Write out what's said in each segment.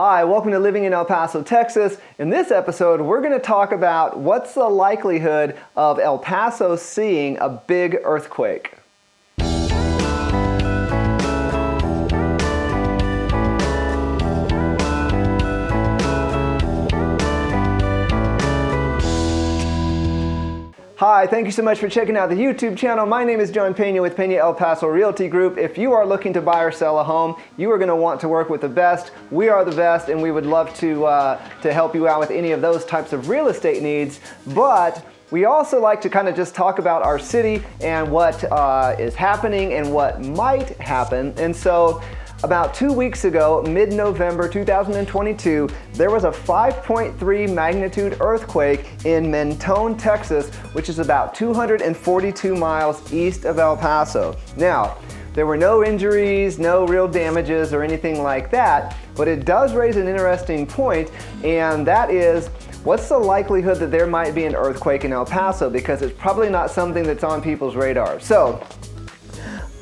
Hi, welcome to Living in El Paso, Texas. In this episode, we're going to talk about what's the likelihood of El Paso seeing a big earthquake. Hi, thank you so much for checking out the YouTube channel. My name is John Peña with Peña El Paso Realty Group. If you are looking to buy or sell a home, you are going to want to work with the best. We are the best, and we would love to help you out with any of those types of real estate needs. But we also like to kind of just talk about our city and what is happening and what might happen. And so about 2 weeks ago, mid-November 2022, there was a 5.3 magnitude earthquake in Mentone, Texas, which is about 242 miles east of El Paso. Now, there were no injuries, no real damages or anything like that, but it does raise an interesting point, and that is, what's the likelihood that there might be an earthquake in El Paso? Because it's probably not something that's on people's radar. So,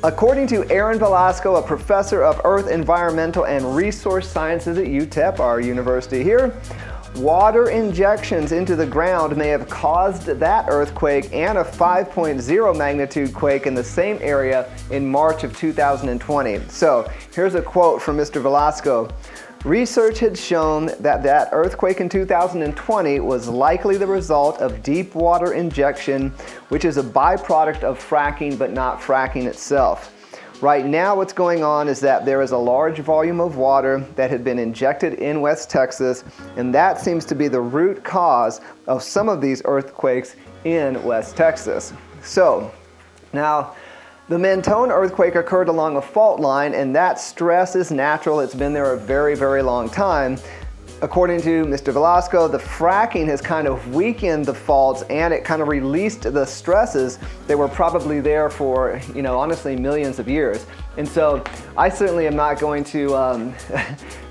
according to Aaron Velasco, a professor of Earth, Environmental, and Resource Sciences at UTEP, our university here, water injections into the ground may have caused that earthquake and a 5.0 magnitude quake in the same area in March of 2020. So here's a quote from Mr. Velasco. Research had shown that earthquake in 2020 was likely the result of deep water injection, which is a byproduct of fracking but not fracking itself. Right now what's going on is that there is a large volume of water that had been injected in West Texas, and that seems to be the root cause of some of these earthquakes in West Texas. So, now, the Mentone earthquake occurred along a fault line, and that stress is natural. It's been there a very, very long time. According to Mr. Velasco, the fracking has kind of weakened the faults, and it kind of released the stresses that were probably there for, honestly, millions of years. And so I certainly am not going to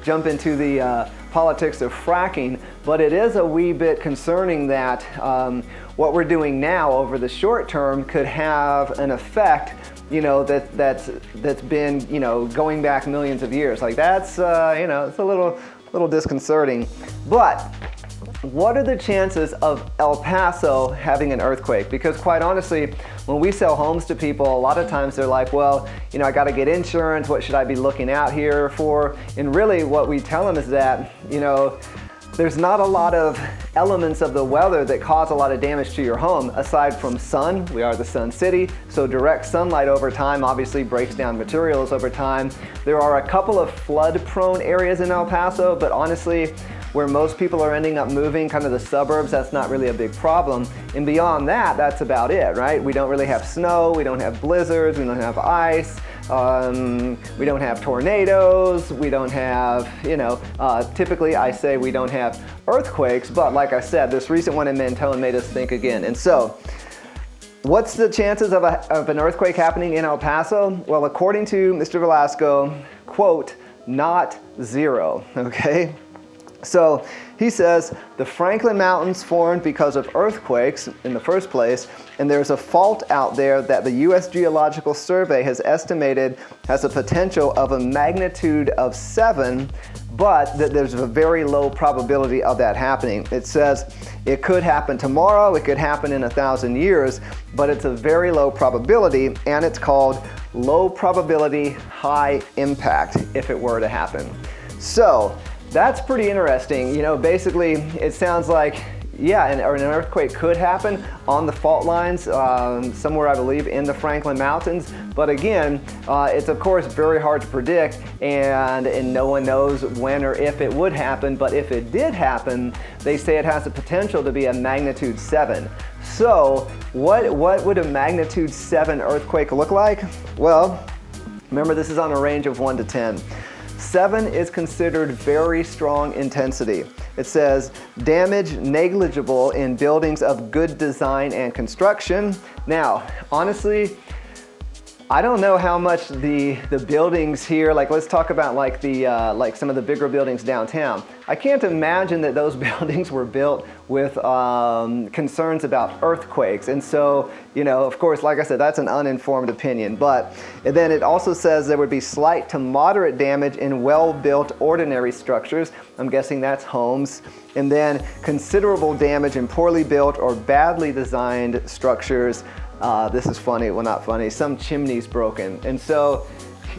jump into the politics of fracking, but it is a wee bit concerning that what we're doing now over the short term could have an effect, that's been, going back millions of years. Like that's, it's a little disconcerting. But what are the chances of El Paso having an earthquake? Because quite honestly, when we sell homes to people, a lot of times they're like, well, I got to get insurance. What should I be looking out here for? And really what we tell them is that, there's not a lot of elements of the weather that cause a lot of damage to your home aside from sun. We are the sun city, so direct sunlight over time obviously breaks down materials over time. There are a couple of flood-prone areas in El Paso, but honestly, where most people are ending up moving, kind of the suburbs, that's not really a big problem. And beyond that, that's about it, right? We don't really have snow, we don't have blizzards, we don't have ice, we don't have tornadoes, we don't have, typically I say we don't have earthquakes, but like I said, this recent one in Mentone made us think again. And so, what's the chances of an earthquake happening in El Paso? Well, according to Mr. Velasco, quote, not zero, okay? So he says the Franklin Mountains formed because of earthquakes in the first place, and there's a fault out there that the U.S. Geological Survey has estimated has a potential of a magnitude of 7, but that there's a very low probability of that happening. It says it could happen tomorrow, it could happen in 1,000 years, but it's a very low probability, and it's called low probability, high impact if it were to happen. So that's pretty interesting. Basically, it sounds like, yeah, an earthquake could happen on the fault lines, somewhere I believe in the Franklin Mountains. But again, it's of course very hard to predict, and no one knows when or if it would happen. But if it did happen, they say it has the potential to be a magnitude 7. So what would a magnitude 7 earthquake look like? Well, remember this is on a range of 1 to 10. 7 is considered very strong intensity. It says damage negligible in buildings of good design and construction. Now, honestly, I don't know how much the buildings here, like let's talk about like like some of the bigger buildings downtown. I can't imagine that those buildings were built with concerns about earthquakes. And so, you know, of course, like I said, that's an uninformed opinion. But and then it also says there would be slight to moderate damage in well-built ordinary structures. I'm guessing that's homes. And then considerable damage in poorly built or badly designed structures. This is funny, well not funny, some chimneys broken. And so,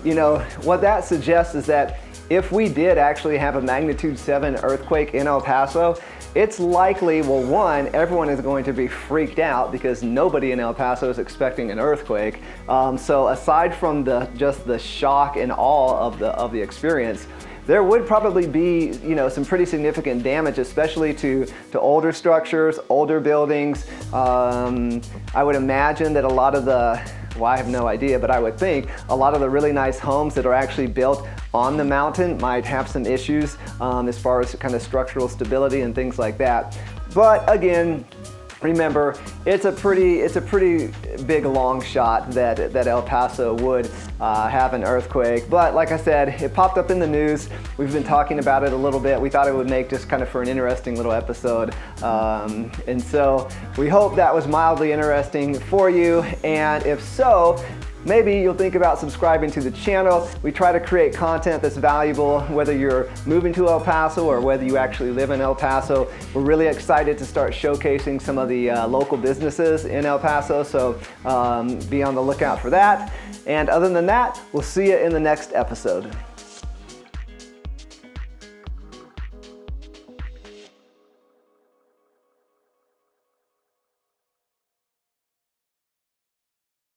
you know, what that suggests is that if we did actually have a magnitude 7 earthquake in El Paso, it's likely, well one, everyone is going to be freaked out because nobody in El Paso is expecting an earthquake. So aside from just the shock and awe of the experience, there would probably be, you know, some pretty significant damage, especially to older structures, older buildings. I would imagine that a lot of the, well, I have no idea, but I would think a lot of the really nice homes that are actually built on the mountain might have some issues as far as kind of structural stability and things like that. But again, remember, it's a pretty big long shot that El Paso would have an earthquake. But like I said, it popped up in the news. We've been talking about it a little bit. We thought it would make just kind of for an interesting little episode. And so we hope that was mildly interesting for you. And if so, maybe you'll think about subscribing to the channel. We try to create content that's valuable, whether you're moving to El Paso or whether you actually live in El Paso. We're really excited to start showcasing some of the local businesses in El Paso, so be on the lookout for that. And other than that, we'll see you in the next episode.